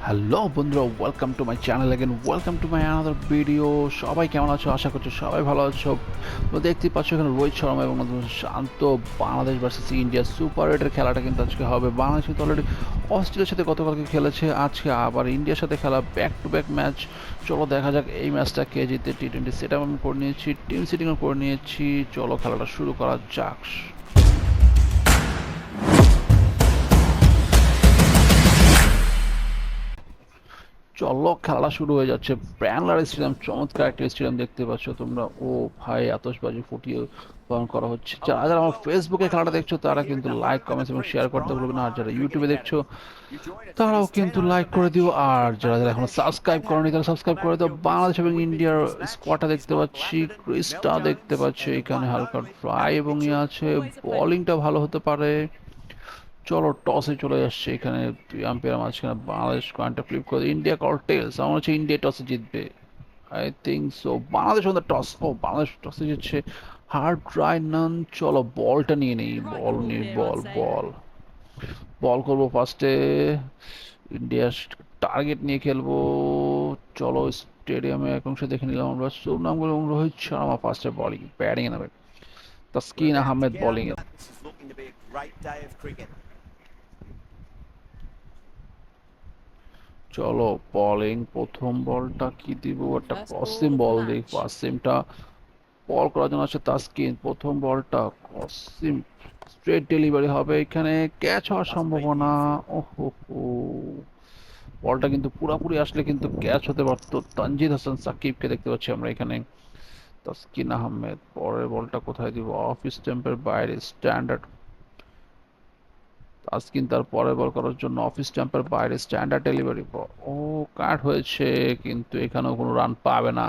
Hello বন্ধুরা, welcome to my channel again, welcome to my another video. সবাই কেমন আছো? আশা করছি সবাই ভালো আছো। তো দেখতেই পাচ্ছ এখানে রোহিত শর্মা এবং শান্ত। বাংলাদেশ ভার্সেস ইন্ডিয়া সুপার এইটের খেলাটা কিন্তু আজকে হবে। বাংলাদেশ কিন্তু অলরেডি অস্ট্রেলিয়ার সাথে গতকালকে খেলেছে, আজকে আবার ইন্ডিয়ার সাথে খেলা, ব্যাক টু ব্যাক ম্যাচ। চলো দেখা যাক এই ম্যাচটা কে জিতে। টি-20 সেট আপ আমি করে নিয়েছি, টিম সেটিংও করে নিয়েছি। চলো খেলাটা শুরু করা যাক। চলো খেলা শুরু হয়ে যাচ্ছে। ব্র্যানলার স্টেডিয়াম, চমৎকার একটা স্টেডিয়াম দেখতে পাচ্ছ তোমরা। ও ভাই, আতশবাজি ফুটিয়ে পালন করা হচ্ছে। যারা যারা আমার ফেসবুকে খেলাটা দেখছো তারা কিন্তু লাইক, কমেন্টস এবং শেয়ার করতে ভুলবে না। আর যারা ইউটিউবে দেখছো তারাও কিন্তু লাইক করে দিও। আর যারা যারা এখনো সাবস্ক্রাইব করেনি তারা সাবস্ক্রাইব করে দাও। বাংলাদেশ এবং ইন্ডিয়ার স্কোয়াডটা দেখতে পাচ্ছি, ক্রিসটা দেখতে পাচ্ছি এখানে, হালকা ট্রাই এবং ইয়ে আছে। বোলিংটা ভালো হতে পারে। চলো টসে চলে আসছে এখানে। আম্পায়ার মাঝখানে বাংলাদেশ কয়েনটা ফ্লিপ করে ইন্ডিয়া কল টেলস। আমার হচ্ছে ইন্ডিয়া টসে জিতবে, আই থিঙ্ক সো। বাংলাদেশ ওদের টস, ও বাংলাদেশ টসে জিতছে। হার্ড ট্রাই নান। চলো বলটা নিয়ে নেই, বল নিয়ে বল বল বল করবো ফার্স্টে। ইন্ডিয়া টার্গেট নিয়ে খেলবো। চলো স্টেডিয়ামে একাংশ দেখে নিলাম আমরা। সুনামগুলো এবং রোহিত শর্মা ফার্স্টে বলিং, ব্যাটিং এ নামে। তাসকিন আহমেদ বলিং এ। চলো বলিং, প্রথম বলটা কি দিব? একটা অসীম বল দিই। অসীমটা বল করার জন্য আছে তাসকিন। প্রথম বলটা অসীম, স্ট্রেট ডেলিভারি হবে এখানে, ক্যাচ হওয়ার সম্ভাবনা। ওহো, বলটা কিন্তু পুরাপুরি আসলে কিন্তু ক্যাচ হতে পারতো। তানজিদ হাসান সাকিবকে দেখতে পাচ্ছি আমরা এখানে। তাসকিন আহমেদ, পরের বলটা কোথায় দিব? অফ স্ট্যাম্পের বাইরে, স্ট্যান্ডার্ড। তাসকিন তার পরের বল করার জন্য অফ স্ট্যাম্পের বাইরে, স্ট্যান্ডার্ড ডেলিভারি। ও, কাট হয়েছে, কিন্তু এখানেও কোনো রান পাবে না।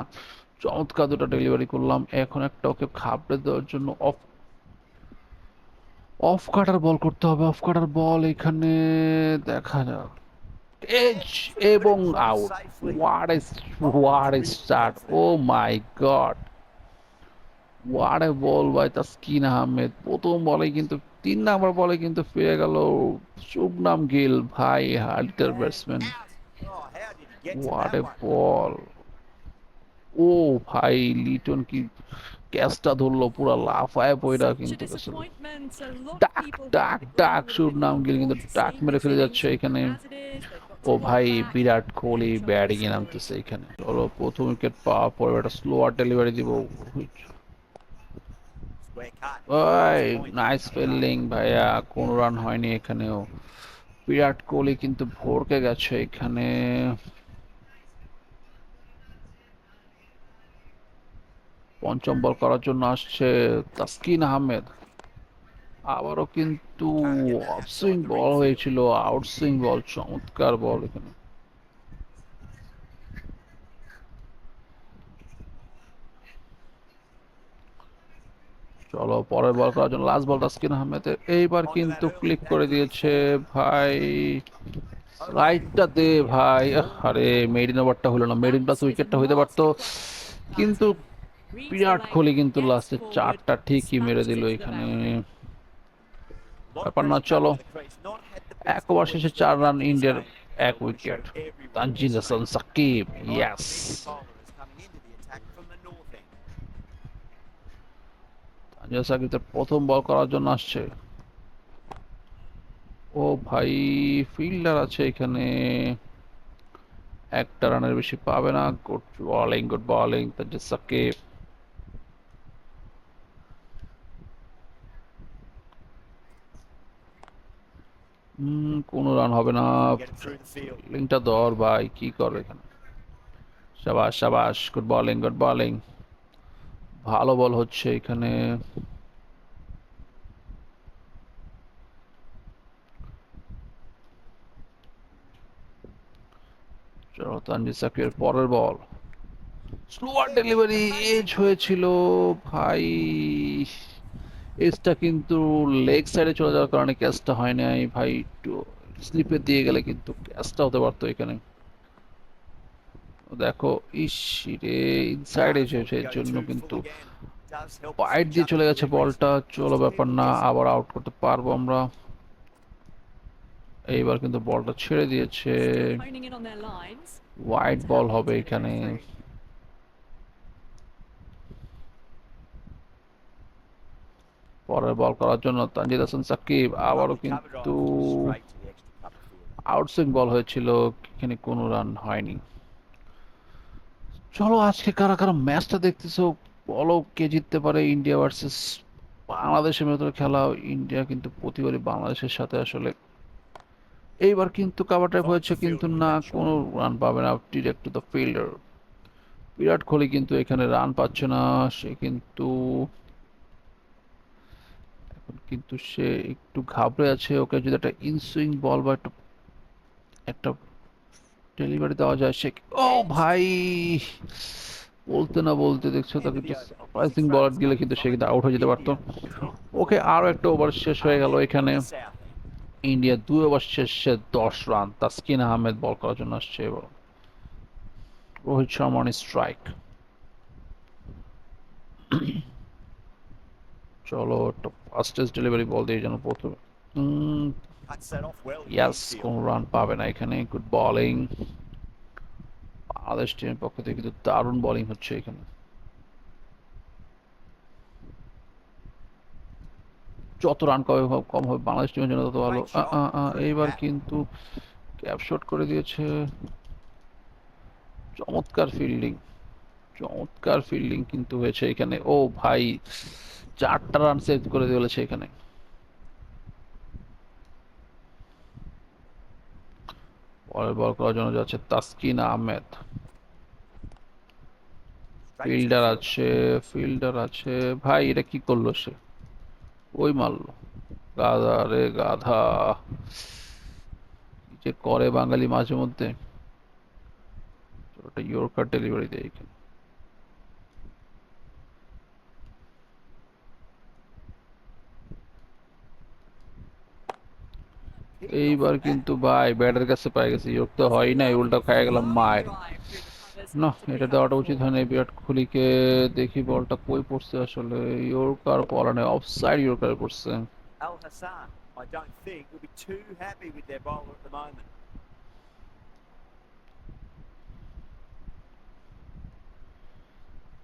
চমৎকার দুটো ডেলিভারি করলাম। এখন একটা ওকে খাবড়ে দেওয়ার জন্য অফ অফ কাটার বল করতে হবে। অফ কাটার বল এখানে, দেখা যাক। এজ এবং out. What is start! Oh my God, what a ball by Taskin Ahmed. প্রথম বলে কিন্তু, 3 নাম্বার বলে কিন্তু ফিরে গেল শুভনাম গিল। ভাই হার্ডিটার ব্যাটসম্যান, হোয়াট এ বল! ও ভাই, লিটন কি ক্যাচটা ধরলো, পুরা লাফায় পয়রা কিন্তু গেছিল। ডাক ডাক ডাক, শুভনাম গিল কিন্তু ডাক মেরে ফেলে যাচ্ছে এখানে। ও ভাই, বিরাট কোহলি ব্যাটিং এ নামতেছে এখানে। চলো প্রথম উইকেট পাওয়ার পরে একটা স্লোয়ার ডেলিভারি দিব। ভাই নাইস ফিল্ডিং ভাইয়া, কোন রান হয়নি এখানেও। বিরাট কোহলি কিন্তু ভড়কে গেছে এখানে। পঞ্চম বল করার জন্য আসছে তাসকিন আহমেদ। আবারও কিন্তু অফ সুইং বল হয়েছিল, আউট সুইং বল। চমৎকার বল এখানে। চলো পরের বল করার জন্য লাস্ট বল তাসকিন আহমেদের। এইবার কিন্তু ক্লিক করে দিয়েছে ভাই। রাইটটা দে ভাই। আরে মেরিন ওভারটা হলো না, মেরিন প্লাস উইকেটটা হইতে পারতো, কিন্তু বিরাট কোহলি কিন্তু লাস্টে 4টা ঠিকই মেরে দিল এখানে। ব্যাপার না, চলো। 1 ওভার শেষে 4 রান, ইন্ডিয়ার 1 উইকেট। তানজিদ হাসান সাকিব, ইয়াস। তানজিদ সাকিব তার প্রথম বল করার জন্য আসছে। ও ভাই, ফিল্ডার আছে এখানে, 1টা রানের বেশি পাবে না। Good bowling, good bowling Tanzid Shakib. কোনো রান হবে না। ফিল্ডিংটা ধর ভাই, কি করবে এখানে? সাবাস সাবাস, গুড বলিং, গুড বলিং। ভালো বল হচ্ছে এখানে। চলো তানজিদ সাকিবের পরের বল, স্লোয়ার ডেলিভারি। এজ হয়েছিল ভাই, এজটা কিন্তু লেগ সাইডে চলে যাওয়ার কারণে ক্যাচটা হয় নাই ভাই। একটু স্লিপে দিয়ে গেলে কিন্তু ক্যাচটা হতে পারতো এখানে। দেখো, ইস রে, ইনসাইড এসেছে, এর জন্য কিন্তু বাইট দিয়ে চলে গেছে বলটা। চলো ব্যাপার না, আবার আউট করতে পারবো আমরা। এইবার কিন্তু বলটা ছেড়ে দিয়েছে, Still honing in on their lines. Wide Good to ball have the হবে intent. এখানে। পরের বল করার জন্য তানজিদ হাসান সাকিব, আবারও কিন্তু আউটসুইং বল হয়েছিল, এখানে কোনো রান হয়নি। চলো আজকে কারা কারা ম্যাচটা দেখতেছো বলো, কে জিততে পারে ইন্ডিয়া ভার্সেস বাংলাদেশের ভেতরে খেলা। ইন্ডিয়া কিন্তু প্রতিবারই বাংলাদেশের সাথে আসলে, এইবার কিন্তু কাভার ড্রাইভ হয়েছে কিন্তু না, কোনো রান পাবে না, direct to the fielder. Virat Kohli কিন্তু এখানে রান পাচ্ছে না, সে কিন্তু এখন কিন্তু সে একটু ঘাবড়ে আছে। ওকে যদি একটা ইনসুইং বল বা একটা একটা ডেলিভারি দেওয়া যায় সে, ও ভাই, বলতে না বলতে দেখছো তাকে একটু সারপ্রাইজিং বলার দিলে কিন্তু সে কিন্তু আউট হয়ে যেতে পারতো। ওকে, আরো একটা ওভার শেষ হয়ে গেল এখানে। ইন্ডিয়া 2 ওভার শেষে 10 রান, তাসকিন আহমেদ বল করার জন্য আসছে এবং রোহিত শর্মা অন স্ট্রাইক। চলো একটা ফাস্টেস্ট ডেলিভারি বল দিয়ে যেন প্রথমে, ইয়াস, কোন রান পাবে না এখানে। গুড বোলিং বাংলাদেশ টিমের পক্ষ থেকে, কিন্তু দারুণ বোলিং হচ্ছে এখানে। যত রান কম হবে বাংলাদেশ টিমের জন্য তত ভালো। এইবার কিন্তু ক্যাপ শট করে দিয়েছে। চমৎকার ফিল্ডিং, চমৎকার ফিল্ডিং কিন্তু হয়েছে এখানে। ও ভাই, 4টা রান সেভ করে দিয়েছে এখানে। পরের বল করার জন্য যাচ্ছে তাসকিন আহমেদ। ফিল্ডার আছে, ফিল্ডার আছে, ভাই এটা কি করলো সে, ওই মারলো, গাধা রে গাধা, কি যে করে বাঙালি মাঝে মধ্যে। ওটা ইয়র্কার ডেলিভারি দেয় এখানে। এইবার কিন্তু ভাই ব্যাটের কাছে পাই গেছে, ইয়র্ক তো হয় নাই, উল্টা খাই গেলাম Line মার। drive. Good covers না, not to এটা pick up দেওয়াটা the উচিত ball. হয়নি বিরাট কোহলিকে। দেখি বলটা কই পড়ছে আসলে, ইয়র্কার পড়া নেই, অফসাইড ইয়র্কারে পড়ছে।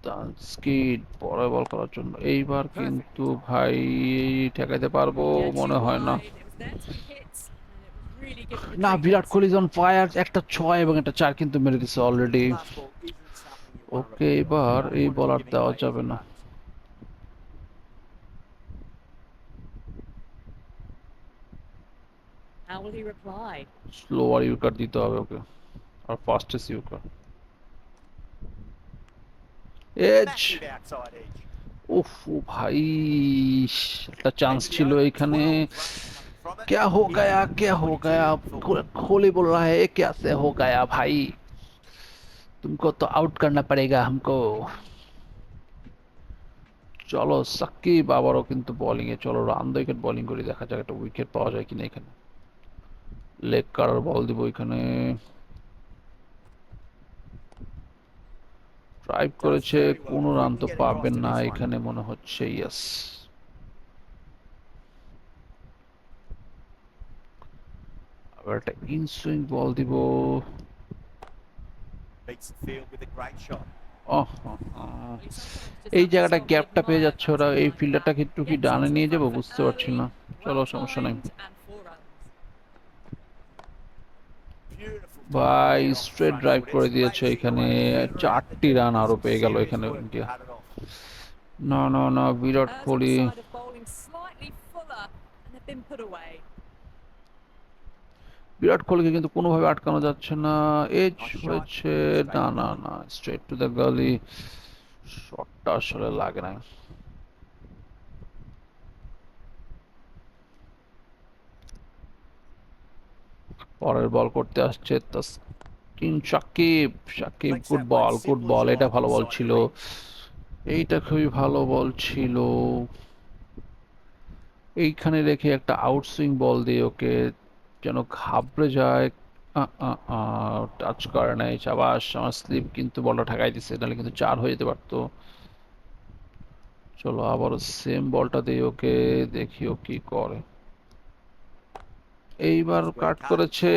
তানস্কিড পরে বল করার জন্য, এইবার কিন্তু ভাই ঠেকাইতে পারবো Yeah, মনে too হয় না। wide. It was there to be hit, and it was really given the না, বিরাট cricket. কোহলি অন ফায়ার, একটা 6 এবং একটা 4 কিন্তু মেরে দিছে অলরেডি। ওকে, এবার এই বল আর দেওয়া যাবে না। How will he reply? Slower yorker দিতে হবে ওকে, আর ফাস্টেস্ট ইউকার। এজ, উফ ও ভাই, একটা চান্স ছিল এখানে। क्या हो गया, क्या हो गया, कोहली बोल रहा है कैसे हो गया भाई, तुमको तो आउट करना पड़ेगा हमको। চলো সাকিব আবারও কিন্তু বোলিং এ, চলো রান উইকেট বোলিং করে দেখা যাক একটা উইকেট পাওয়া যায় কিনা এখানে। লেগ কাটার বল দিব এখানে, ড্রাইভ করেছে, কোনো রান তো পাবেন না এখানে মনে হচ্ছে। ইয়েস, আবার একটা ইনসুইং বল দিব। ওহ, He sometimes just এই has to জায়গাটা stop and গ্যাপটা পেয়ে admire যাচ্ছে ওরা, batsmen এই like that. ফিল্ডারটাকে একটু কি Gets ডানে into the নিয়ে front যাবো foot বুঝতে পারছি early, না। চলো well সমস্যা নাই। timed, and 4 runs. ভাই স্ট্রেট ড্রাইভ করে দিয়েছে এখানে, 4টি রান আরো পেয়ে গেল এখানে ইন্ডিয়া। না না না, বিরাট Has on the Kohli, side of bowling slightly fuller, and they've been put away. বিরাট কোহলিকে কিন্তু কোনোভাবে আটকানো যাচ্ছে না। এজ হয়েছে, না না না, স্ট্রেট টু দ্য গলি, শটটা আসলে লাগে না। পরের বল করতে আসছে Taskin Shakib, Shakib good ball, good ball, এটা ভালো বল ছিল, এইটা খুবই ভালো বল ছিল। এইখানে রেখে একটা আউটসুইং বল দিয়ে ওকে যেন ঘাবড়ে যায়। টাচ করে নাই, সাবাস, আমার স্লিপ কিন্তু বলটা ঠেকাই দিছে, নাহলে কিন্তু 4 হয়ে যেতে পারতো। চলো আবারও সেম বলটা দিয়ে ওকে, দেখি ও কি করে। এইবার কাট করেছে,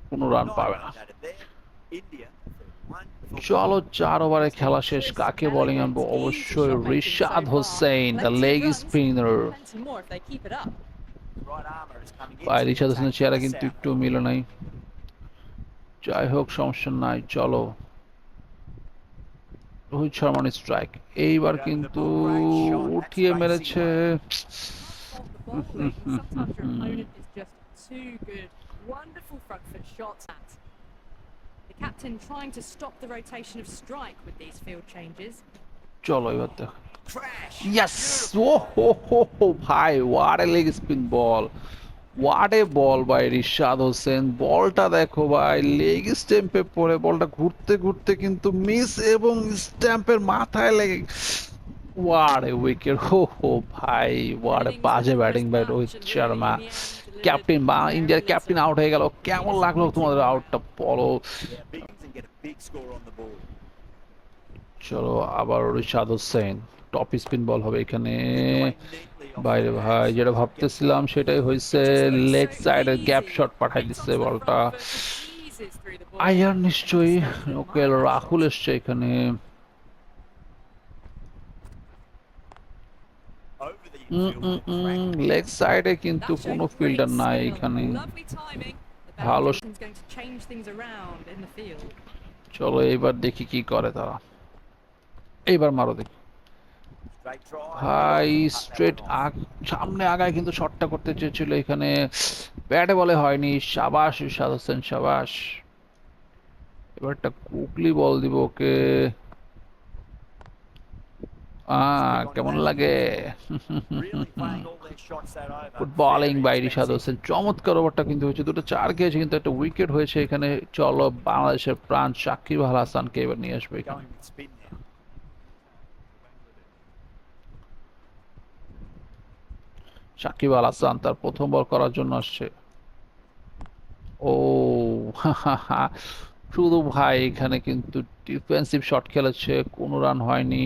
কোনো রান পাবে না। চলো 4 ওভারে খেলা শেষ, কাকে বোলিং আনবো? অবশ্যই Rishad Hossain, the leg spinner. Plenty more if they keep it up. ভাই রিশাদ হোসেনের চেহারা কিন্তু একটু মিলে নাই, যাই হোক সমস্যা নাই। চলো রোহিত শর্মার স্ট্রাইক, এইবার কিন্তু উঠিয়ে মেরেছে। Fault the bowling. Sometimes your opponent is just too good. Wonderful front foot shots at. The captain trying to stop the rotation of strike with these field changes. চলো এবার দেখো, ইয়েস, ও হো হো হো ভাই, what a leg spin ball, what a ball ভাই রিশাদ হোসেন। বলটা দেখো ভাই, লেগ স্ট্যাম্পে পড়ে বলটা ঘুরতে ঘুরতে কিন্তু মিস এবং স্ট্যাম্পের মাথায় লেগে, হোয়াট এ উইকেট, হো হো ভাই, হোয়াট এ বাজে batting by Rohit Sharma. Captain বা ইন্ডিয়ার ক্যাপ্টেন আউট হয়ে গেল, কেমন লাগলো তোমাদের আউটটা বলো। চলো আবার রিশাদ হোসেন, টপ স্পিন বল হবে এখানে। বাইরে ভাই, যেটা ভাবতেছিলাম সেটাই হয়েছে, লেগ সাইডের গ্যাপ শট পাঠাই দিচ্ছে বলটা। আয়ার নিশ্চয়ই, ওকে রাহুল এসছে এখানে। লেগ সাইডে কিন্তু কোনো ফিল্ডার নাই এখানে, ভালো। চলো এবার দেখি কি করে তারা, এইবার মারো দেখি ভাই। স্ট্রেট সামনে আগায় কিন্তু শটটা করতে চেয়েছিল এখানে, ব্যাটে বলে হয়নি। সাবাস রিশাদ হোসেন, সাবাস। এবার একটা কুকলি বল দিব ওকে। কেমন লাগে? Good bowling by Rishad Hossain, চমৎকার ওভারটা কিন্তু হয়েছে, দুটো 4 খেয়েছে কিন্তু একটা উইকেট হয়েছে এখানে। চলো বাংলাদেশের প্রাণ সাকিব আল হাসানকে এবার নিয়ে আসবে এখানে। সাকিব আল হাসান তার প্রথম বল করার জন্য আসছে। ও শুধু ভাই এখানে কিন্তু ডিফেন্সিভ শট খেলেছে, কোনো রান হয়নি।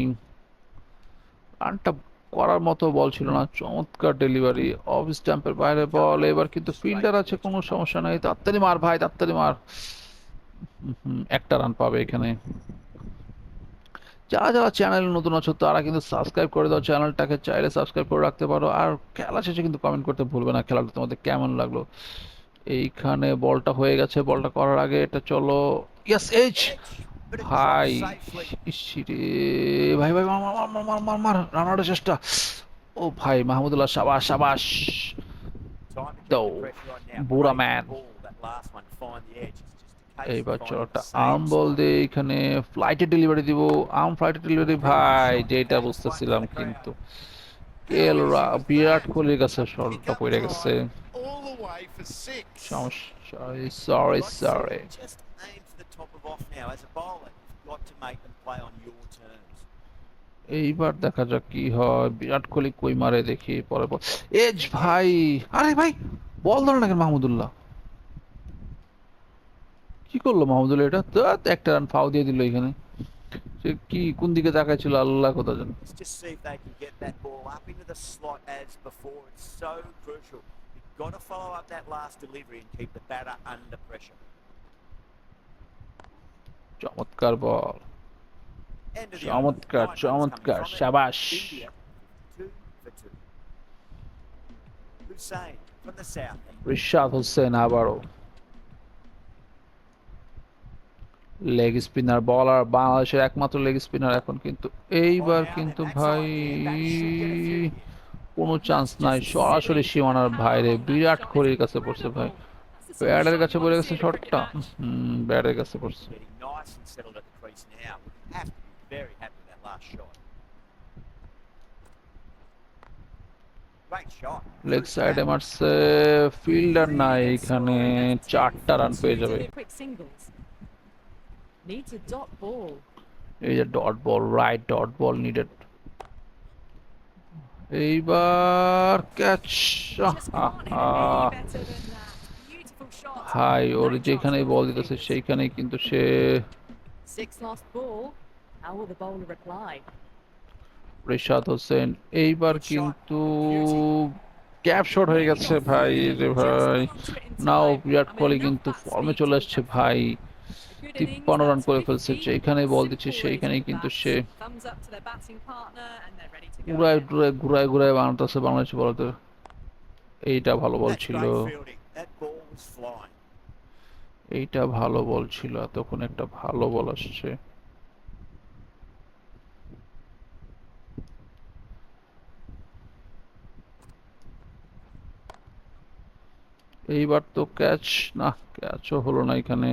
রানটা করার মতো বল ছিল না, চমৎকার ডেলিভারি, অফ স্ট্যাম্পের বাইরে বল। এবার কিন্তু ফিল্ডার আছে, কোনো সমস্যা নাই, তাড়াতাড়ি মার ভাই, তাড়াতাড়ি মার। একটা রান পাবে এখানে। যারা যারা চ্যানেলে নতুন আছো তারা কিন্তু সাবস্ক্রাইব করে দাও চ্যানেলটাকে, চাইলে সাবস্ক্রাইব করে রাখতে পারো। আর খেলা শেষে কিন্তু কমেন্ট করতে ভুলবে না খেলাটা তোমাদের কেমন লাগলো। এইখানে বলটা হয়ে গেছে, বলটা করার আগে এটা চলো, ইয়েস এইচ ভাই, ইসিরে ভাই ভাই, মার মার মার মার মার মার, রান আউটের চেষ্টা। ও ভাই মাহমুদুল্লাহ, সাবাস সাবাস, দাও বুড়া ম্যান। এইবার চলো একটা আর্ম বল দিয়ে এখানে ফ্লাইটে ডেলিভারি দিব, আর্ম ফ্লাইটে ডেলিভারি ভাই, যেটা বুঝতেছিলাম কিন্তু বিরাট কোহলির কাছে শটটা পড়ে গেছে। সমস্যা, সরি সরি। এইবার দেখা যাক কি হয়, বিরাট কোহলি কই মারে দেখি পরে বল। এজ ভাই, আরে ভাই বল ধরে না কেন মাহমুদুল্লাহ, কি করলো মাহমুদুল্লাহ? এটা তো একটা রান ফাউ দিয়ে দিল এখানে। সে কি কোন দিকে তাকাইছিল আল্লাহ কোথা জানে। চমৎকার বল, চমৎকার চমৎকার, সাবাস। রিশাদ হোসেন আবারও লেগ স্পিনার বলার, বাংলাদেশের একমাত্র লেগ স্পিনার এখন কিন্তু। এইবার কিন্তু ভাই কোনো চান্স নাই, সরাসরি সীমানার বাইরে, বিরাট কোহলির কাছে পড়ছে ভাই, ব্যাটের কাছে পড়ে গেছে শটটা। ব্যাটের কাছে পড়ছে। লেগ সাইডে মারছে, ফিল্ডার নাই এখানে, 4টা রান পেয়ে যাবে। এই যে dot ball, right dot ball needed. এইবার ক্যাচ, ভাই ওর যেখানে বল দিতেছে সেইখানেই কিন্তু সে, রিশাদ হোসেন এইবার কিন্তু ক্যাপ শট হয়ে গেছে ভাই রে ভাই। নাও বিরাট কোহলি কিন্তু ফর্মে চলে আসছে ভাই, 53 রান করে ফেলছে, যেখানে বল দিচ্ছে সেইখানেই কিন্তু সে ঘুরায় ঘুরায় ঘুরায় ঘুরায় বানাতেছে বাংলাদেশি বলদের। এইটা ভালো বল That's ছিল, great fielding. That ball was flying. এইটা ভালো বল ছিল, এতক্ষণ একটা ভালো বল আসছে। এইবার তো ক্যাচ, না ক্যাচও হলো না এখানে।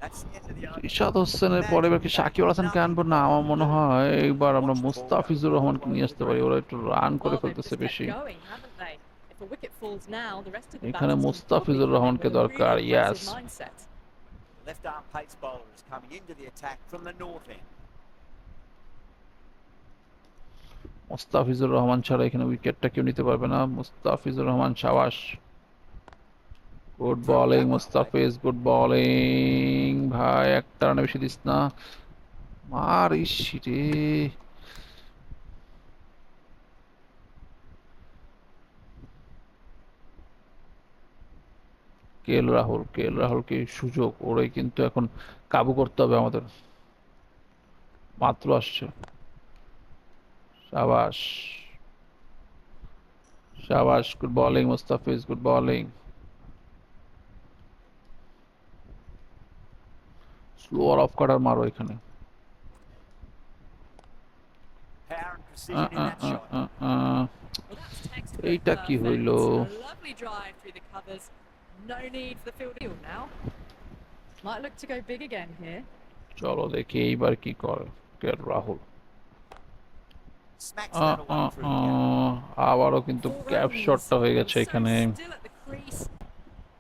That's the end of the over. Ishad হোসেনের পরে এবার কি সাকিব আল হাসানকে আনবো? না, আমার মনে হয় এইবার আমরা মুস্তাফিজুর রহমানকে নিয়ে আসতে পারি, ওরা একটু রান করে Well, they've ফেলতেছে just kept বেশি। going, haven't they? If a wicket falls now, the rest of the এখানে batters can probably Mustafizur come in রহমানকে with a দরকার, really yes. aggressive mindset. Left arm pace bowler is coming into the attack from the north end. Mustafizur Rahman ছাড়া এখানে উইকেটটা কেউ নিতে পারবে না। মুস্তাফিজুর রহমান, সাবাস, good bowling Mustafiz, good bowling ভাই, একটা রানে বেশি দিস না, মার ইসি রে। কে এল রাহুলকে সুযোগ, ওরাই কিন্তু এখন কাবু করতে হবে আমাদের। মাত্র আসছে, সাবাস সাবাস, good bowling Mustafiz, good bowling. Slow আর অফ কাটার মারো এখানে। Power and precision in that shot. Well, that's textbook এইটা কি perfect. হইলো? A lovely drive through the covers. No need for the field field now. Might look to go big again here. চলো দেখি এইবার কি করে কে এল Rahul. Smacks that away through the gap. আবারও কিন্তু Four ক্যাপ runs. শটটা হয়ে গেছে So এখানে। still at the crease.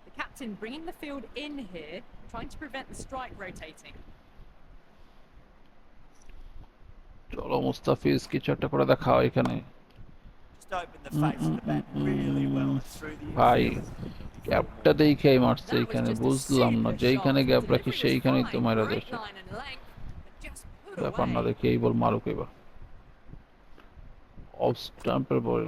The captain bringing the field in here, trying to prevent the strike rotating. চলো মুস্তাফিজ কিছু একটা করে দেখাও এখানে। Just open the face of the bat really well and through the ভাই infield. গ্যাপটা দেখেই মারছে That was এখানে, just a বুঝলাম না, super যেইখানে shot. গ্যাপ রাখি Delivery was সেইখানেই তো fine, মারা great দেশে। line and length, but just put ব্যাপার না, away. দেখি এই বল মারুক এবার। অফ স্টাম্পের ball,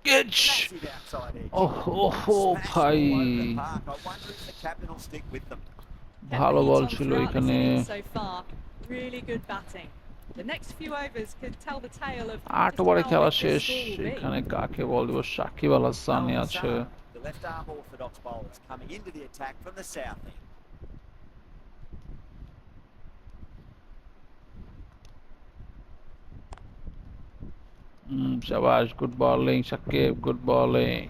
catch. Massive outside edge. Oh Smashed ভাই, all over the park. I wonder if the captain will stick with them. Kept the ভালো heat ball on ছিল throughout this এখানে। innings so far. Really good batting. The next few overs could tell the tale of 8 just ওভারে how খেলা big this শেষ, score will be. এখানে কাকে বল দিব? Shakib Al হাসানই Noel আছে। Saad, the left arm orthodox bowlers coming into the attack from the south end. শাবাশ, good bowling Shakib, good bowling.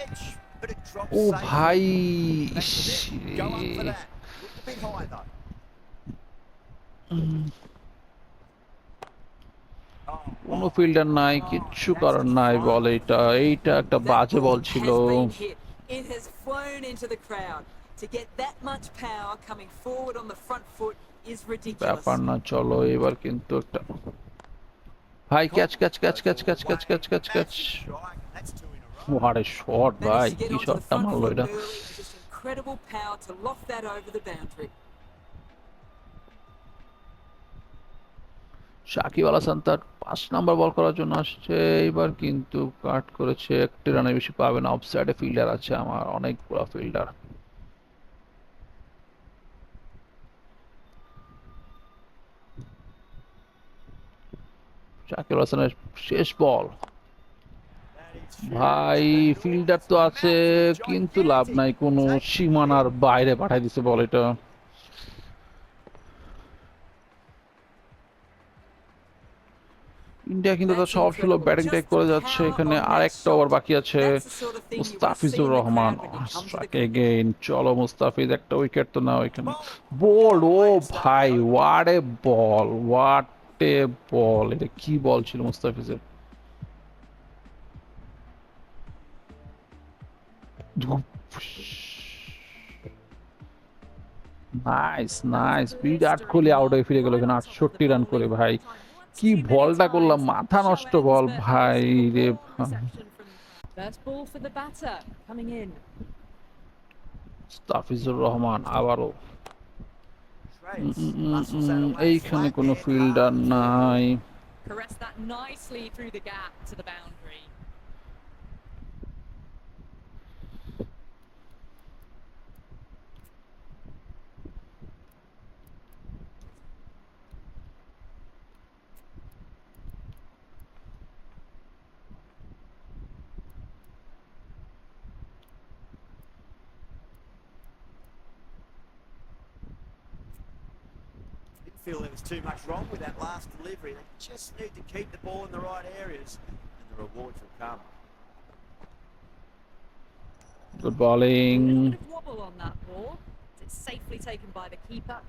Edge, but it drops ও safely. ভাই, That's is a bit. Go up for রে। that. Looked a bit high though. Oh, কোনো oh, fielder নাই, কিচ্ছু করার নাই, বল এইটা এইটা একটা বাজে বল ছিল। It has flown into the crowd. To get that much power coming forward on the front foot is ridiculous. ব্যাপার না, চলো এবার কিন্তু একটা ভাই, catch catch catch catch catch catch catch catch catch. massive strike, and that's two in a row. What a shot ভাই, Managed to get কি onto the শটটা front মারলো foot এটা। early and just incredible power to loft that over the boundary. Shakib Al Hasan তার 5 number বল করার জন্য আসছে, এবার কিন্তু কাট করেছে, একটি রানে বেশি পাবে না। অফ সাইডে ফিল্ডার আছে আমার, অনেকগুলো ফিল্ডার। সাকিব আল হাসানের শেষ বল। That is huge. ভাই An ফিল্ডার তো enormous, আছে massive, কিন্তু লাভ gigantic নাই, কোনো take. সীমানার বাইরে পাঠাই দিছে বল এটা। ইন্ডিয়া কিন্তু তার That's সব সুলভ incredible. ব্যাটিং Just টাইক the করে যাচ্ছে, power এখানে on that আরেকটা shot. ওভার বাকি আছে। That's the sort of thing you want to see Mustafizur in the Rahman crowd when you come to the strike cricket. Again, চলো মুস্তাফিজ, একটা উইকেট তো নাও এখানে। বল, ও ভাই, what a ball, what a বল, এটা কি বল ছিল মুস্তাফিজের। Nice nice, Virat Kohli out হয়ে ফিরে গেল এখানে 68 রান করে ভাই। কি বলটা করলাম, মাথা নষ্ট বল ভাই রে ভাই। First ball for the batter coming in. Mustafizur Rahman আবারও Shreds muscles that away এইখানে flat কোনো there, fielder hard to field. নাই। Caressed that nicely through the gap to the boundary. Didn't feel there was too much wrong with that last delivery. They just need to keep the ball in the right areas, and the rewards will come. Good A bowling. little bit of wobble on that ball. It's safely taken by the keeper.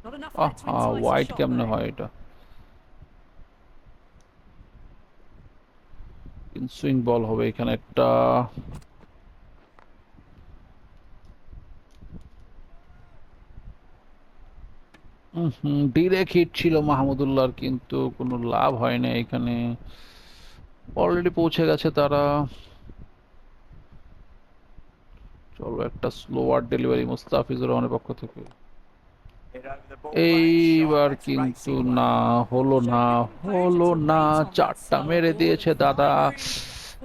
Not enough of it to entice a wide shot কেমনে though. হয় এটা? Swing বল হবে এখানে একটা। Direct hit ছিল মাহমুদুল্লাহর, কিন্তু কোনো লাভ হয় না এখানে। অলরেডি পৌঁছে গেছে তারা। চলো একটা স্লোয়ার ডেলিভারি মুস্তাফিজুর রহমানের পক্ষ থেকে। Head over the ball range, এইবার shot, that's কিন্তু racing না, away. হলো না, হলো না। চারটা মেরে দিয়েছে দাদা।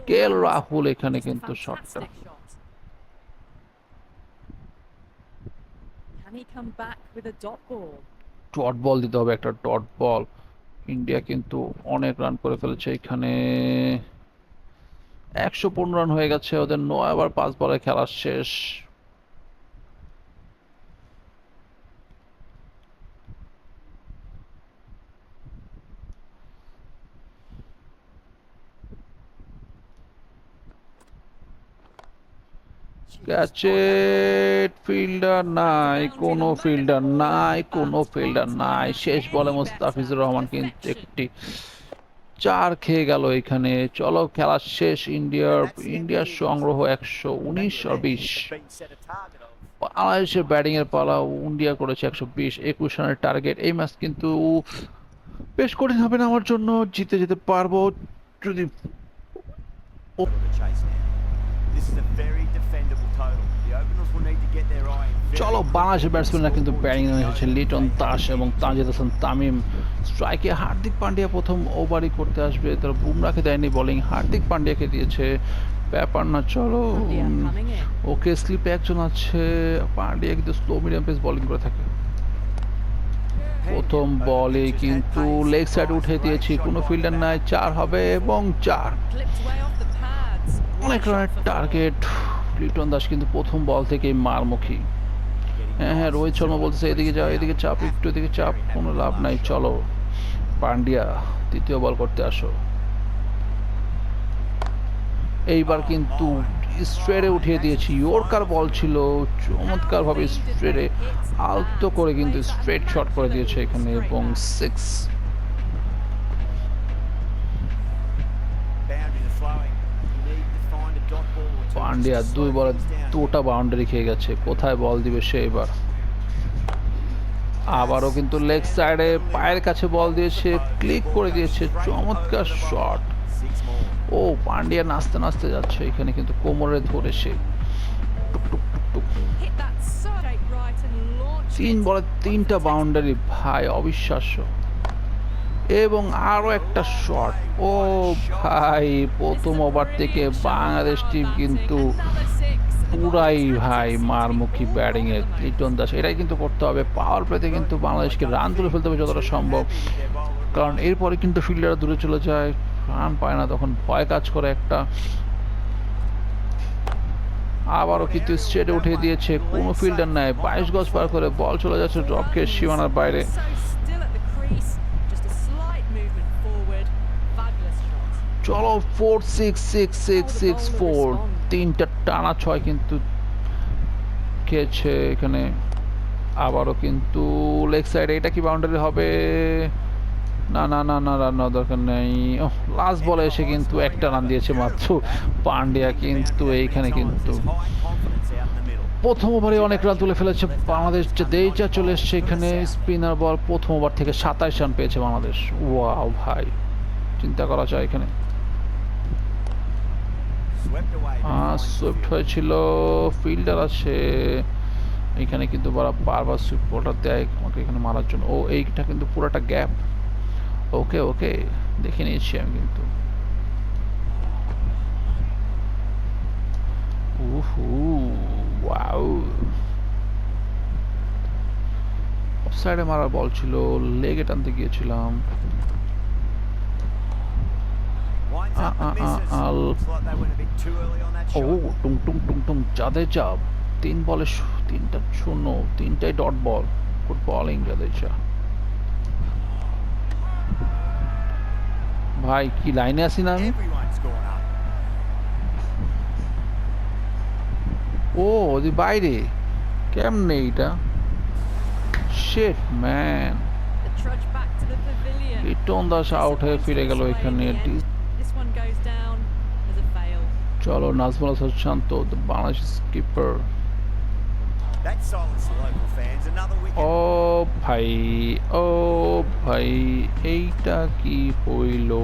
কেএল রাহুল এখানে Just a কিন্তু শটটা। fantastic shot. Can he come back with a dot ball? Dot ball দিতে হবে, একটা ডট বল। ইন্ডিয়া কিন্তু অনেক রান করে ফেলেছে এখানে। 115 রান হয়ে গেছে ওদের। 9 ওভার 5 বলে খেলা শেষ। ক্যাচেট, ফিল্ডার নাই, কোনো ফিল্ডার নাই, কোনো ফিল্ডার নাই। শেষ বলে মুস্তাফিজুর রহমান কিন্তু একটি 4 খেয়ে গেল এখানে। চলো খেলা শেষ। ইন্ডিয়ার সংগ্রহ 119 আর 20। Been set a target of. বাংলাদেশের ব্যাটিং এর পালা। ইন্ডিয়া করেছে 120, 21 রানের টার্গেট। এই ম্যাচ কিন্তু বেশ কঠিন হবে না আমার জন্য। জিতে যেতে পারবো যদি। Of the chase now. This is a very defendable total. The openers will need to get their eye in very চলো quickly বাংলাদেশের and ব্যাটসম্যানরা score কিন্তু points batting if A they এসেছে। don't Liton take Das the এবং lead. Tanzid Hasan Tamim. স্ট্রাইকে হার্দিক পান্ডিয়া প্রথম ওভারই করতে আসবে। তার বুমরাকে দেয়নি বোলিং, হার্দিক পান্ডিয়াকে দিয়েছে। ব্যাপার না, চলো। India coming in. ওকে স্লিপে একজন আছে। পান্ডিয়া কিন্তু স্লো মিডিয়াম পেস বোলিং করে থাকে। প্রথম বলে কিন্তু লেগ সাইড উঠে দিয়েছি, কোনো ফিল্ডার নাই। 4 হবে এবং 4। Clipped way off the pads. অনেক What a রানের shot for four. Target. Liton Das কিন্তু প্রথম বল থেকেই মারমুখী। হ্যাঁ, রোহিত শর্মা বলতেছে এদিকে যাও, এদিকে চাপ, একটু এদিকে চাপ। কোনো লাভ নাই। চলো পান্ডিয়া তৃতীয় বল করতে আসো। এইবার কিন্তু স্ট্রেটে উঠিয়ে দিয়েছি। ইয়র্কার বল ছিল, চমৎকার ভাবে স্ট্রেটে আলতো করে কিন্তু স্ট্রেট শট করে দিয়েছে এখানে এবং 6। Boundaries are flowing. You need to find a dot ball or two. Pandya Just to 2 slow বলে things down. 2টা বাউন্ডারি খেয়ে গেছে। কোথায় বল দিবে সে এবার? আবারও কিন্তু লেগ সাইডে পায়ের কাছে বল দিয়েছে, ক্লিক করে দিয়েছে। চমৎকার শট। 6 more. ও পান্ডিয়া নাচতে নাচতে যাচ্ছে এখানে, কিন্তু কোমরে ধরে সে টুক টুক টুক টুক। Hit that straight right and launched 3 it বলে off the 3টা textbook. বাউন্ডারি, ভাই অবিশ্বাস্য। এবং আরো একটা শট। ও ভাই, প্রথম ওভার থেকে বাংলাদেশ টিম কিন্তু পুরাই ভাই মারমুখী ব্যাটিং এ। লিটন দাস এটাই কিন্তু করতে হবে। পাওয়ার প্লেতে কিন্তু বাংলাদেশকে রান তুলে ফেলতে হবে যতটা সম্ভব, কারণ এরপরে কিন্তু ফিল্ডাররা দূরে চলে যায়, রান পায় না, তখন ভয় কাজ করে একটা। আবারও কিন্তু স্ট্রেটে উঠিয়ে দিয়েছে, কোনো ফিল্ডার নাই। 22 গজ পার করে বল চলে যাচ্ছে ড্রপকে সীমানার বাইরে। So still at the crease, just a slight movement forward. Fabulous shot. চলো 4 6 6 6 6 4, 3টা টানা 6 কিন্তু খেয়েছে এখানে। আবারও কিন্তু লেগ সাইডে, এটা কি বাউন্ডারি হবে? না না না না, রান দরকার নেই। লাস্ট বলে এসে কিন্তু একটা রান দিয়েছে মাত্র পান্ডিয়া, কিন্তু এইখানে কিন্তু প্রথম ওভারে অনেক রান তুলে ফেলেছে বাংলাদেশ। যে দেইচা চলে এসছে এখানে, স্পিনার বল। প্রথম ওভার থেকে 27 রান পেয়েছে বাংলাদেশ। ওয়াও ভাই, চিন্তা করা যায় এখানে। সুইফট হয়েছিল, ফিল্ডার আছে। এখানে কিন্তু বারবার সুইপ বলটা দেয় আমাকে এখানে মারার জন্য। ও এইটা কিন্তু পুরোটা গ্যাপ। ওকে ওকে, দেখে নিয়েছি আমি কিন্তু। উহু, ওয়াও, অফসাইডে মারা বল ছিল, লেগে টানতে গিয়েছিলাম। Winds up and misses. Looks like they went a bit too early on that O shot. টুং টুং টুং টুং, জাদেজা 3 বলে 3টা শূন্য, 3টাই dot ball. Good bowling Jadeja. ভাই কি লাইনে আছি না আমি? Everyone's gone up. ও ওদি বাইরে, কেমনে এটা? Shit man, The trudge back to the pavilion. Liton Das out হয়ে ফিরে গেল এখানে। This one goes down as a fail. চলো Najmul Hasan Shanto, the Bangladesh skipper. That silenced the local fans. Another wicket. ও ভাই, ও ভাই, এইটা কি হইল? An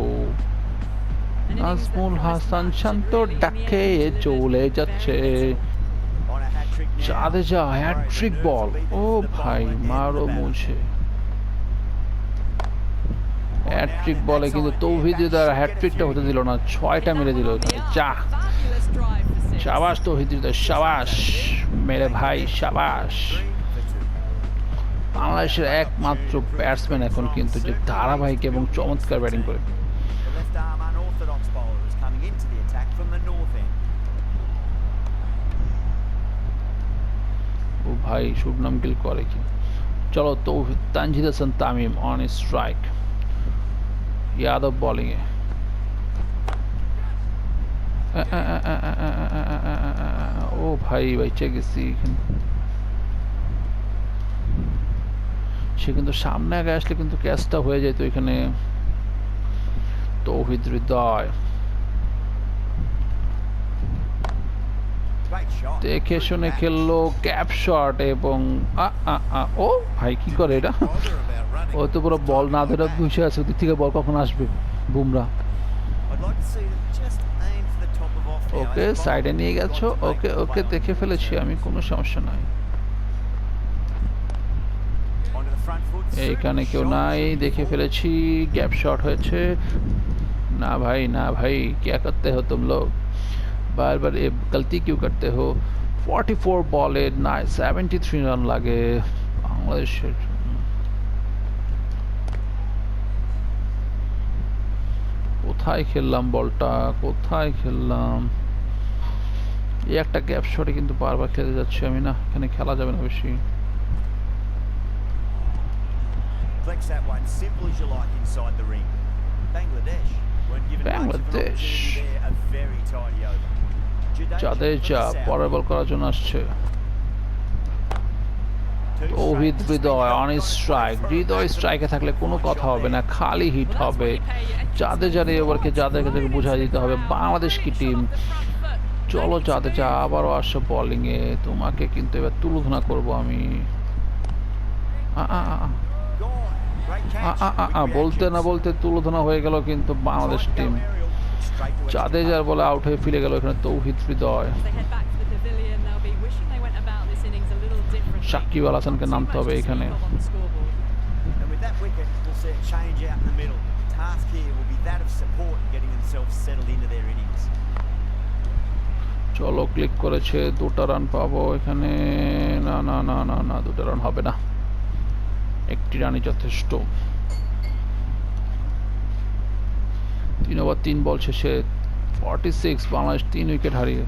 innings that Najmul promised Hasan much and Shanto really in the ডাক end খেয়ে delivered চলে very যাচ্ছে। little. On a hat-trick now. Jadeja Worried the hat-trick nerves ball. will be there oh for the ভাই bowler at the end of মারো the batter. মুছে। Well, now hat trick that বলে that's কিন্তু on here, Touhid that দ্বারা should get a হ্যাট্রিকটা few হতে here. দিল না, 6টা Hit মেরে that দিল one on the যা। arm. Fabulous drive for six. শাবাশ তৌহিদ, শাবাশ মেরে ভাই, শাবাশ। Three for two. বাংলাদেশের একমাত্র ব্যাটসম্যান এখন কিন্তু যে ধারাবাহিক এবং চমৎকার ব্যাটিং করে। The left arm unorthodox bowler is coming into the attack from the north end. ও ভাই শুভনাম গিল করে কি? চলো Towhid, Tanzid Hasan Tamim on strike, Yadav bowling है। ও ভাই বাইচে গেছি। সে কিন্তু সামনে আগে আসলে কিন্তু ক্যাচটা হয়ে যেত এখানে। তৌহিদ হৃদয় Great shot. দেখে Through শুনে the খেললো গ্যাপ শট এবং ও ভাই কি করে এটা? Bother about running. ও তো পুরো বল না ধরে Like that. বসে আছে, ওদিক থেকে বল কখন আসবে? Bumrah I'd like to see them just aim for the top of off now. Okay That সাইডে bowler নিয়ে has গেছো। got to make okay the okay play on দেখে good ফেলেছি আমি, terms. কোনো সমস্যা নাই। Onto the front foot. এইখানে কেউ Super নাই, shot. দেখে ফেলেছি, গ্যাপ শট হয়েছে। না ভাই না ভাই, क्या करते हो तुम लोग, बार बार ये गलती क्यों करते हो? 44 বলে না 73 রান লাগে বাংলাদেশের। কোথায় খেললাম বলটা, কোথায় খেললাম? এই একটা গ্যাপ শটে কিন্তু বারবার খেলে যাচ্ছে আমি। না এখানে খেলা যাবে না বেশি। Flex that one simple as you like inside the ring. Bangladesh weren't given much of an Bangladesh. opportunity there. A very tidy over. Jadeja পরের বল করার জন্য আসছে। Two Towhid straight. Hridoy on strike. Hridoy স্ট্রাইকে থাকলে কোনো কথা হবে না, খালি হিট হবে। জাদেজারে এবারকে জাদেজাকে বুঝাই দিতে হবে বাংলাদেশ কি টিম। চলো জাদেজা আবারও আসো বোলিং এ, তোমাকে কিন্তু এবার তুলোধনা করব আমি। Gone. Great catch. বলতে না বলতে তুলোধনা হয়ে গেল কিন্তু বাংলাদেশ টিম। জাদেজার বলে আউট হয়ে ফিরে গেল এখানে তৌহিদ হৃদয়। As they head back to the pavilion, they'll be wishing they went about this innings a little differently. Shakib Al হাসানকে Too নামতে much হবে to এখানে। speak of on the scoreboard. And with that wicket, we'll see a change out in the middle. The task here will be that of support and getting themselves settled into their innings. চলো click করেছে, 2টা run পাবো এখানে। না না না না না, 2টা রান হবে না, 1টি রানই যথেষ্ট। 3 ওভার 3 বল শেষে 46, বাংলাদেশ 3 উইকেট হারিয়ে।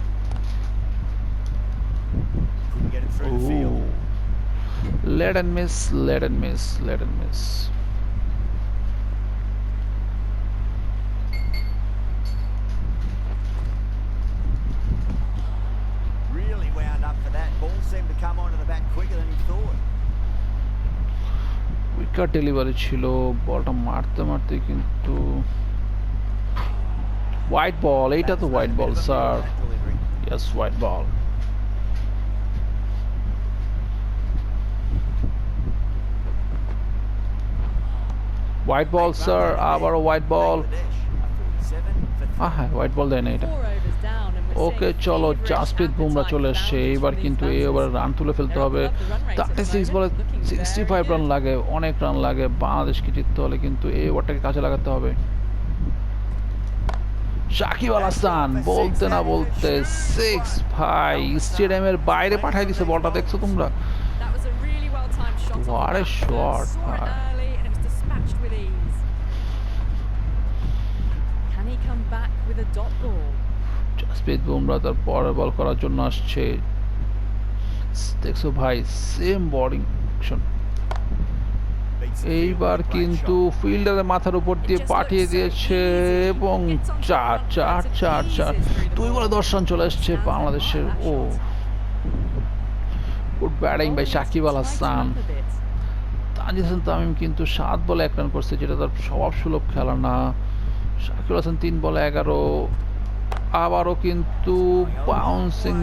Couldn't get it through the field. Late and miss, late and miss, late and miss. Really wound up for that. Ball seemed to come onto the bat quicker than he thought. Wicket delivery ছিল, বলটা মারতে মারতে কিন্তু white ball. এইটা তো That's white a bit ball of a miss, sir. that delivery. Yes white ball. White ball sir, আবারও white ball. Bangladesh, a 47 for 3. হ্যাঁ white ball দেয় না এটা। 4 overs down and ওকে চলো, জাসপ্রীত বুমরা চলে এসছে। এইবার কিন্তু এই ওভারে রান তুলে ফেলতে হবে। 36 বলে 65 রান লাগে, অনেক রান লাগে বাংলাদেশকে জিততে হলে, কিন্তু এই ওভারটাকে কাজে লাগাতে হবে। সাকিব আল হাসান বলতে না বলতে 6 ভাই, স্টেডিয়ামের বাইরে পাঠিয়ে দিছে বলটা, দেখছো তোমরা? That was a really well-timed shot. off What the a back foot. shot, Saw it man. early and it was dispatched with ease. Can he come back with a dot ball? Jasprit Bumrah তার পরের বল করার জন্য আসছে। দেখছো ভাই, same bowling action. এইবার কিন্তু ফিল্ডারের মাথার উপর দিয়ে পাঠিয়ে দিয়েছে এবং 4 2 বলে 10 রান চলে আসছে বাংলাদেশের। ও good batting by Shakib Al Hasan. Tanzid Hasan Tamim কিন্তু 7 বলে 1 রান করছে, যেটা তার স্বভাব সুলভ খেলা না। সাকিব আল হাসান 3 বলে 11। আবারও কিন্তু বাউন্সিং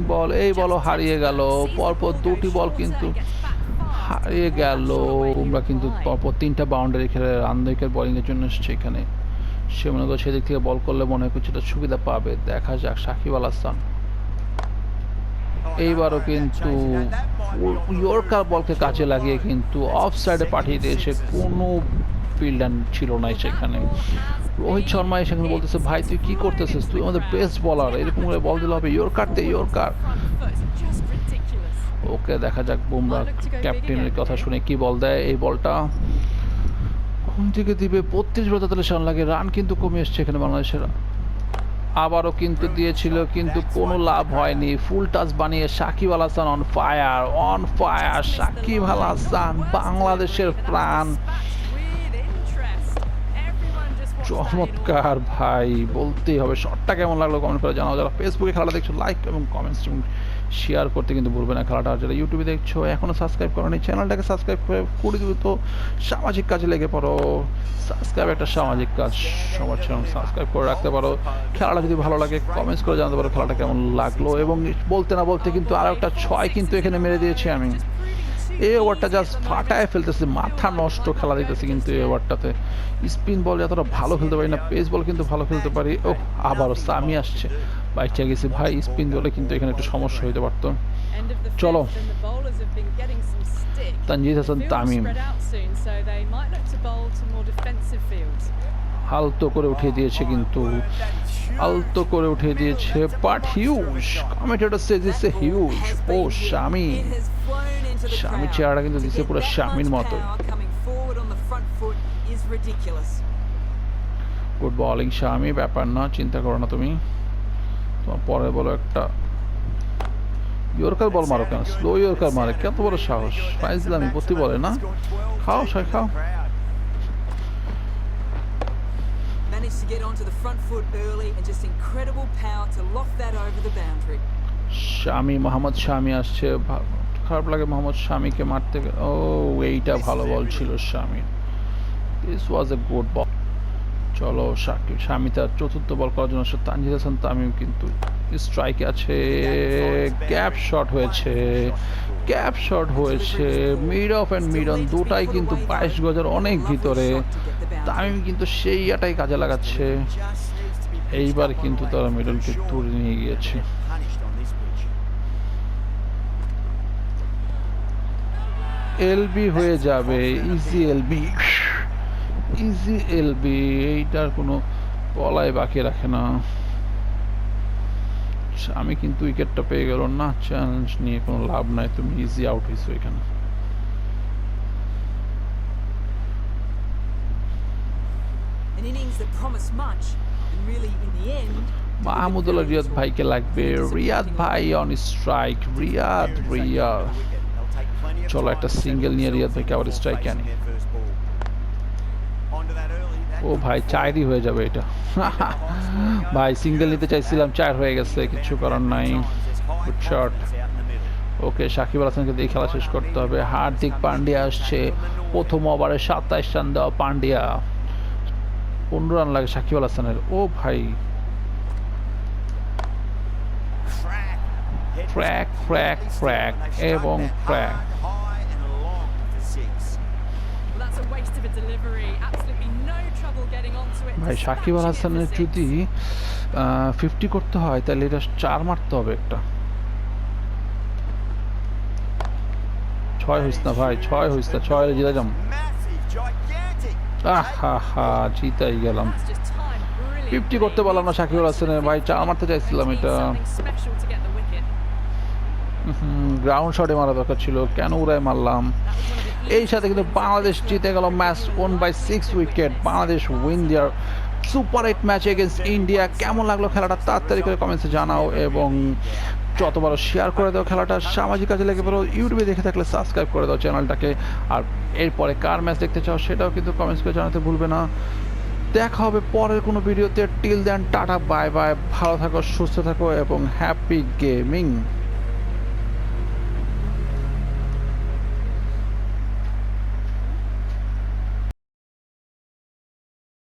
বল, এই বলও হারিয়ে গেল। পরপর 2টি বল কিন্তু হারিয়ে গেল। বুমরা কিন্তু পরপর 3টা বাউন্ডারি খেলে রান উইকেট বোলিং এর জন্য এসছে এখানে। সে মনে করে সেদিক থেকে বল করলে মনে হয় কিছুটা সুবিধা পাবে। দেখা যাক সাকিব আল হাসান। এইবারও কিন্তু ইয়র্কার বলকে কাজে লাগিয়ে কিন্তু অফ সাইডে পাঠিয়ে দিয়েছে, কোনো ফিল্ডার ছিল না সেখানে। রোহিত শর্মা এসে বলতেছে, ভাই তুই কি করতেছিস, তুই আমাদের বেস্ট বলার, এরকম করে বল দিলে হবে? ইয়র্কার। ওকে দেখা যাক বুমরা ক্যাপ্টেনের কথা শুনে কি বল দেয়। এই বলটা কোন দিকে দিবে? 32 বলে 43 রান লাগে, রান কিন্তু কমে এসছে এখানে বাংলাদেশের। আবারও কিন্তু দিয়েছিল, কিন্তু কোনো লাভ হয়নি। ফুল টাচ বানিয়ে সাকিব আল হাসান অন ফায়ার। সাকিব আল হাসান বাংলাদেশের প্রাণ। চমৎকার ভাই, বলতেই হবে। শটটা কেমন লাগলো কমেন্ট করে জানাও। যারা ফেসবুকে খেলাটা দেখছো লাইক এবং কমেন্টস এবং শেয়ার করতে কিন্তু ভুলবে না খেলাটা। যারা ইউটিউবে দেখছো এখনো সাবস্ক্রাইব করোনি, চ্যানেলটাকে সাবস্ক্রাইব করে দিবে তো সামাজিক কাজে লেগে পড়ো। সাবস্ক্রাইব একটা সামাজিক কাজ, সবার চ্যানেল সাবস্ক্রাইব করে রাখতে পারো। খেলাটা যদি ভালো লাগে কমেন্টস করে জানাতে পারো খেলাটা কেমন লাগলো। এবং বলতে না বলতে কিন্তু আরও একটা 6 কিন্তু এখানে মেরে দিয়েছি আমি। এই ওভারটা জাস্ট ফাটায় ফেলতেছে, মাথা নষ্ট খেলা দিতেছে কিন্তু এই ওভারটাতে। স্পিন বল যতটা ভালো খেলতে পারি না, পেস বল কিন্তু ভালো খেলতে পারি। ও আবারও সামি আসছে, বাইচা গেছি ভাই। স্পিন বলে কিন্তু এখানে একটু সমস্যা হইতে পারতো। চলো, তানজিদ হাসান তামিম আলতো করে উঠিয়ে দিয়েছে, কিন্তু আলতো করে উঠিয়ে দিয়েছে, but huge commentator says it's a huge. ও শামি, শামি চেহারা কিন্তু দিছে পুরো শামির মতো। গুড বোলিং শামি, ব্যাপার না, চিন্তা করো না তুমি। তোমার পরে বলো একটা ইয়র্কার বল মারো কেন? স্লো ইয়র্কার মারে, কত বড় সাহস! ফাইজলামি প্রতি বলে না। খাও খাও। Managed to get onto the front foot early and just incredible power to loft that over the boundary. শামি, মোহাম্মদ শামি আসছে। খারাপ লাগে মোহাম্মদ শামিকে মারতে। ও এইটা ভালো বল ছিল শামির। This was a good ball. চলো শামি তার 4র্থ বল করার জন্য আসছে। তানজিদ হাসান তামিম কিন্তু স্ট্রাইকে আছে। গ্যাপ শট হয়েছে। Mid of and mid on দুটাই কিন্তু 22 গজের অনেক ভিতরে। তামিম কিন্তু সেই ইয়াটাই কাজে লাগাচ্ছে। এইবার কিন্তু তারা মিডলকে তুলে নিয়ে গিয়েছে। এলবি হয়ে যাবে, ইজি এলবি। এইটার কোনো বলাই বাকি রাখে না। আমি কিন্তু উইকেটটা পেয়ে গেল না, চ্যালেঞ্জ নিয়ে কোনো লাভ নাই, তুমি ইজি আউট হয়েছো এখানে। মাহমুদুল্লাহ রিয়াদ ভাইকে লাগবে। রিয়াদ ভাই অন স্ট্রাইক। রিয়াদ চলো একটা সিঙ্গেল নিয়ে রিয়াদ ভাইকে আবার স্ট্রাইকে আনি। ও ভাই 4ই হয়ে যাবে এটা। ভাই সিঙ্গেল নিতে চাইছিলাম, 4 হয়ে গেছে, কিছু করার নাই। Good shot. Okay, Shakib Al হাসানকে দিয়ে খেলা শেষ করতে হবে। হার্দিক পান্ডিয়া আসছে। প্রথম ওভারে 27 রান দেওয়া পান্ডিয়া। 15 রান লাগে সাকিব আল হাসানের। ও ভাই, ক্র্যাক এবং crack. What a waste of a delivery. Absolutely no trouble getting onto it. ভাই সাকিব আল dispatching it হাসানের for যদি six. 50 করতে হয় তাহলে এটা 4 মারতে হবে একটা। 6 হইস না ভাই, 6 হইস না, 6 জিতে যাম। Massive, gigantic. আহা জিতাই গেলাম। That's just timed 50 করতে পারলাম না সাকিব আল হাসানের, ভাই 4 মারতে চাইছিলাম এটা। Something special to get the wicket. Ground শটে মারা দরকার ছিল, কেন উড়ায় মারলাম। That was one of the এই সাথে কিন্তু easiest বাংলাদেশ wins জিতে গেল ম্যাচ 1/6 উইকেট। বাংলাদেশ উইন দেয়ার সুপার 8 ম্যাচ এগেইনস্ট ইন্ডিয়া। কেমন লাগলো খেলাটা তাড়াতাড়ি করে কমেন্টসে জানাও এবং যত বড় শেয়ার করে দাও খেলাটা, সামাজিক কাজে লেগে পড়ো। ইউটিউবে দেখে থাকলে সাবস্ক্রাইব করে দাও চ্যানেলটাকে। আর এরপরে কার ম্যাচ দেখতে চাও সেটাও কিন্তু কমেন্টস করে জানাতে ভুলবে না। দেখা হবে পরের কোনো ভিডিওতে। Till then tata, bye bye, ভালো থাকো, সুস্থ থাকো এবং হ্যাপি গেমিং।